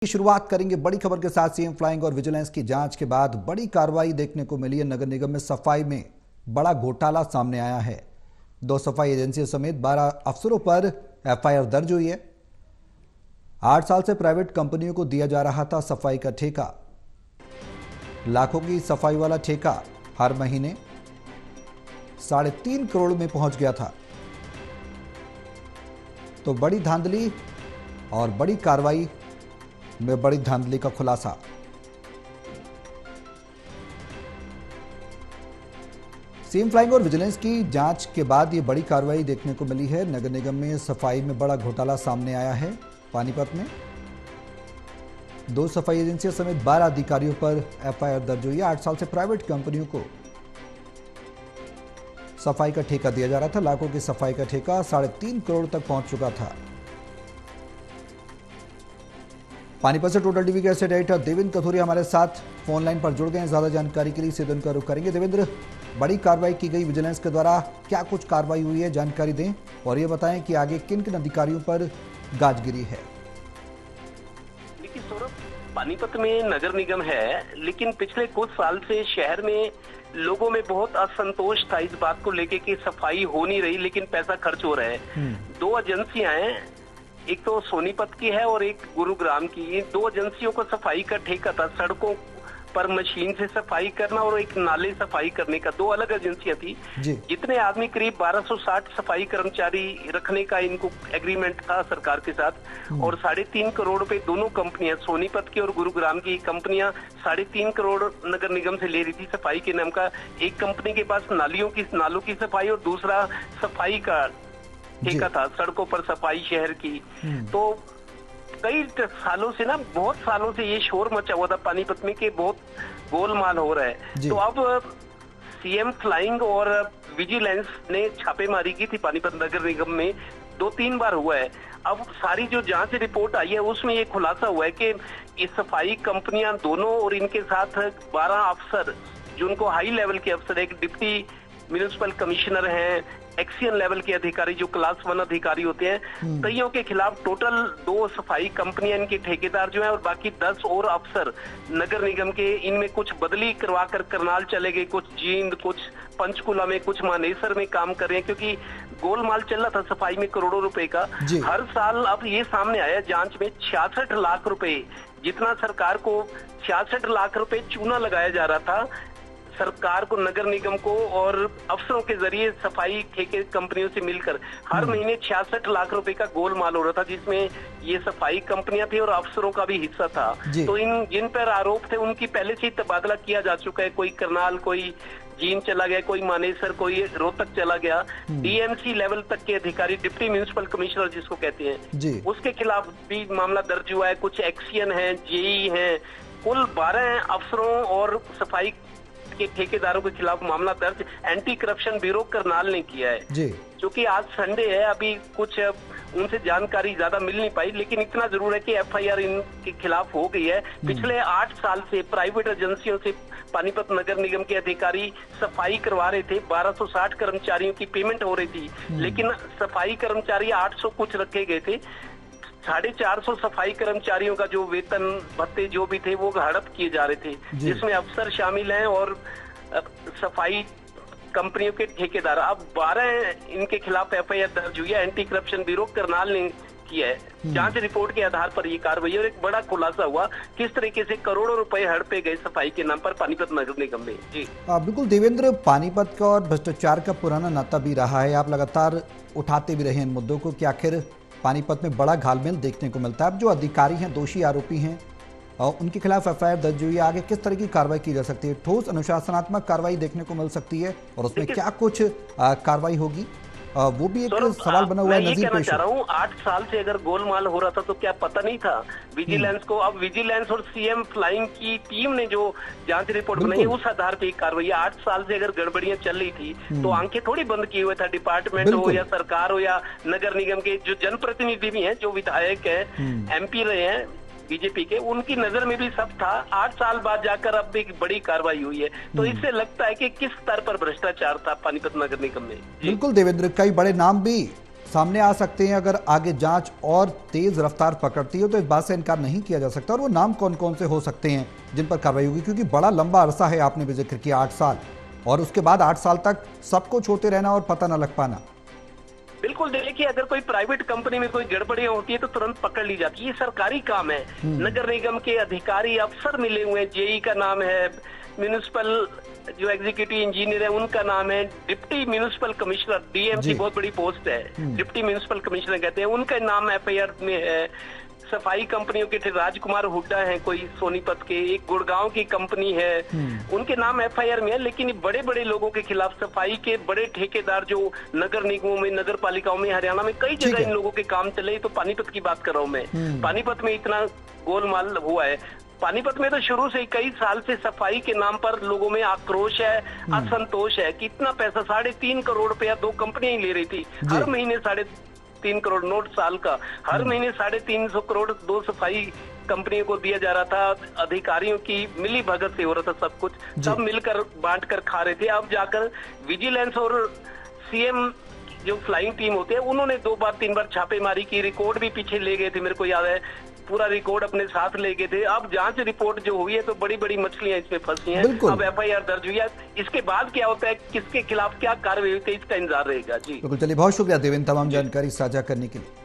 की शुरुआत करेंगे बड़ी खबर के साथ। सीएम फ्लाइंग और विजिलेंस की जांच के बाद बड़ी कार्रवाई देखने को मिली है। नगर निगम में सफाई में बड़ा घोटाला सामने आया है। 2 सफाई एजेंसियों समेत 12 अफसरों पर एफआईआर दर्ज हुई है। 8 साल से प्राइवेट कंपनियों को दिया जा रहा था सफाई का ठेका। लाखों की सफाई वाला ठेका हर महीने 3.5 करोड़ में पहुंच गया था। तो बड़ी धांधली और बड़ी कार्रवाई में बड़ी धांधली का खुलासा। सीएम फ्लाइंग और विजिलेंस की जांच के बाद ये बड़ी कार्रवाई देखने को मिली है। नगर निगम में सफाई में बड़ा घोटाला सामने आया है। पानीपत में 2 सफाई एजेंसियों समेत 12 अधिकारियों पर एफआईआर दर्ज हुई है। 8 साल से प्राइवेट कंपनियों को सफाई का ठेका दिया जा रहा था। लाखों की सफाई का ठेका 3.5 करोड़ तक पहुंच चुका था। पानीपत से टोटल टीवी के ऐसे एडिटर देवेंद्र कथोरिया हमारे साथ फोन लाइन पर जुड़ गए हैं। ज्यादा जानकारी के लिए सीधे उनका रुख करेंगे। देवेंद्र, बड़ी कार्रवाई की गई विजिलेंस के द्वारा, क्या कुछ कार्रवाई हुई है, जानकारी दें और ये बताएं कि आगे किन किन अधिकारियों पर गाज गिरी है। देखिए सौरभ, पानीपत में नगर निगम है, लेकिन पिछले कुछ साल से शहर में लोगों में बहुत असंतोष था इस बात को लेके कि सफाई हो नहीं रही लेकिन पैसा खर्च हो रहा है। 2 एजेंसियां हैं, एक तो सोनीपत की है और एक गुरुग्राम की। ये 2 एजेंसियों को सफाई का ठेका था, सड़कों पर मशीन से सफाई करना और एक नाले सफाई करने का। 2 अलग एजेंसियां थी। जितने आदमी करीब 1260 सफाई कर्मचारी रखने का इनको एग्रीमेंट था सरकार के साथ। और 3.5 करोड़ रुपए दोनों कंपनियां, सोनीपत की और गुरुग्राम की कंपनियां 3.5 करोड़ नगर निगम से ले रही थी सफाई के नाम का। एक कंपनी के पास नालों की सफाई और दूसरा सफाई का ठेका था, सड़कों पर सफाई शहर की। तो कई सालों से बहुत सालों से ये शोर मचा हुआ था पानीपत में कि बहुत गोलमाल हो रहा है। तो अब सीएम फ्लाइंग और विजिलेंस ने छापेमारी की थी पानीपत नगर निगम में, 2-3 बार हुआ है। अब सारी जो जांच रिपोर्ट आई है उसमें ये खुलासा हुआ है कि ये सफाई कंपनियां दोनों और इनके साथ 12 अफसर, जिनको हाई लेवल के अफसर, एक डिप्टी म्युनिसिपल कमिश्नर हैं, एक्सियन लेवल के अधिकारी जो क्लास 1 अधिकारी होते हैं, कईयों के खिलाफ टोटल 2 सफाई कंपनियां, इनके ठेकेदार जो हैं और बाकी 10 और अफसर नगर निगम के, इनमें कुछ बदली करवा कर करनाल चले गए, कुछ जींद, कुछ पंचकुला में, कुछ मानेसर में काम कर रहे हैं, क्योंकि गोलमाल चल रहा था सफाई में करोड़ों रुपए का। हर साल अब ये सामने आया जांच में 66 लाख रुपए, जितना सरकार को 66 लाख रुपए चूना लगाया जा रहा था सरकार को, नगर निगम को और अफसरों के जरिए सफाई ठेके कंपनियों से मिलकर हर महीने 66 लाख रुपए का गोलमाल हो रहा था, जिसमें ये सफाई कंपनियां थी और अफसरों का भी हिस्सा था। तो जिन पर आरोप थे उनकी पहले से ही तबादला किया जा चुका है। कोई करनाल, कोई जींद चला गया, कोई मानेसर, कोई रोहतक चला गया। डीएमसी लेवल तक के अधिकारी, डिप्टी म्युनिसिपल कमिश्नर जिसको कहते हैं, उसके खिलाफ भी मामला दर्ज हुआ है। कुछ एक्सियन है, जेई है, कुल 12 अफसरों और सफाई के ठेकेदारों के खिलाफ मामला दर्ज एंटी करप्शन ब्यूरो करनाल ने किया है। क्योंकि आज संडे है, अभी कुछ उनसे जानकारी ज्यादा मिल नहीं पाई, लेकिन इतना जरूर है कि एफआईआर इनके खिलाफ हो गई है। पिछले 8 साल से प्राइवेट एजेंसियों से पानीपत नगर निगम के अधिकारी सफाई करवा रहे थे। 1260 कर्मचारियों की पेमेंट हो रही थी, लेकिन सफाई कर्मचारी 800 कुछ रखे गए थे। 450 सफाई कर्मचारियों का जो वेतन भत्ते जो भी थे वो हड़प किए जा रहे थे, जिसमें अफसर शामिल हैं और सफाई कंपनियों के ठेकेदार। अब 12 इनके खिलाफ एफआईआर दर्ज हुई है, एंटी करप्शन ब्यूरो करनाल ने किया है। जांच रिपोर्ट के आधार पर ये कार्रवाई और एक बड़ा खुलासा हुआ किस तरीके से करोड़ों रुपए हड़पे गए सफाई के नाम पर पानीपत नगर निगम में। जी बिल्कुल देवेंद्र, पानीपत का और भ्रष्टाचार का पुराना नाता भी रहा है। आप लगातार उठाते भी रहे इन मुद्दों को कि आखिर पानीपत में बड़ा घालमेल देखने को मिलता है। अब जो अधिकारी हैं, दोषी आरोपी हैं, और उनके खिलाफ एफआईआर दर्ज हुई है, आगे किस तरह की कार्रवाई की जा सकती है? ठोस अनुशासनात्मक कार्रवाई देखने को मिल सकती है और उसमें क्या कुछ कार्रवाई होगी, वो भी एक सवाल बना हुआ है। मैं ये कहना चाह रहा हूँ, 8 साल से अगर गोलमाल हो रहा था तो क्या पता नहीं था विजिलेंस को? अब विजिलेंस और सीएम फ्लाइंग की टीम ने जो जांच रिपोर्ट बनाई उस आधार पे कार्रवाई। 8 साल से अगर गड़बड़ियां चल रही थी तो आंखें थोड़ी बंद किए हुए था डिपार्टमेंट हो या सरकार हो या नगर निगम के जो जनप्रतिनिधि भी हैं, जो विधायक हैं, एमपी रहे हैं बीजेपी के, उनकी नजर में भी सब था। 8 साल बाद जाकर अब एक बड़ी कार्रवाई हुई है, तो इससे लगता है कि किस स्तर पर भ्रष्टाचार था पानीपत नगर निगम में। बिल्कुल देवेंद्र, कई बड़े नाम भी सामने आ सकते हैं अगर आगे जांच और तेज रफ्तार पकड़ती है, तो इस बात से इनकार नहीं किया जा सकता। और वो नाम कौन कौन से हो सकते हैं जिन पर कार्रवाई होगी, क्योंकि बड़ा लंबा अरसा है, आपने भी जिक्र किया 8 साल, और उसके बाद 8 साल तक सबको छोड़ते रहना और पता न लग पाना। बिल्कुल, देखिए अगर कोई प्राइवेट कंपनी में कोई गड़बड़ियां होती है तो तुरंत पकड़ ली जाती है, ये सरकारी काम है। नगर निगम के अधिकारी अफसर मिले हुए हैं, जेई का नाम है, म्यूनिसिपल जो एग्जीक्यूटिव इंजीनियर है उनका नाम है, डिप्टी म्यूनिसिपल कमिश्नर, डीएमसी बहुत बड़ी पोस्ट है, डिप्टी म्यूनिसिपल कमिश्नर कहते हैं, उनका नाम एफआईआर में है। सफाई कंपनियों के थे, राजकुमार हुड्डा हैं कोई सोनीपत के, एक गुड़गांव की कंपनी है, उनके नाम एफआईआर में है। लेकिन बड़े बड़े लोगों के खिलाफ, सफाई के बड़े ठेकेदार जो नगर निगमों में, नगर पालिकाओं में, हरियाणा में कई जगह इन लोगों के काम चले। तो पानीपत की बात कर रहा हूं मैं, पानीपत में इतना गोलमाल हुआ है। पानीपत में तो शुरू से ही कई साल से सफाई के नाम पर लोगों में आक्रोश है, असंतोष है कि इतना पैसा 3.5 करोड़ रुपया 2 कंपनियां ही ले रही थी, हर महीने 3.5 करोड़ नोट साल का, हर महीने 350 करोड़ 2 सफाई कंपनियों को दिया जा रहा था। अधिकारियों की मिली भगत से हो रहा था सब कुछ, सब मिलकर बांट कर खा रहे थे। अब जाकर विजिलेंस और सीएम जो फ्लाइंग टीम होते हैं उन्होंने 2 बार 3 बार छापेमारी की, रिकॉर्ड भी पीछे ले गए थे, मेरे को याद है पूरा रिकॉर्ड अपने साथ ले गए थे। अब जांच रिपोर्ट जो हुई है तो बड़ी बड़ी मछलियां इसमें फंसी हैं। अब एफआईआर दर्ज हुई है, इसके बाद क्या होता है, किसके खिलाफ क्या कार्रवाई होती है, इसका इंतजार रहेगा। जी बिल्कुल, चलिए बहुत शुक्रिया देवेंद्र तमाम जानकारी साझा करने के लिए।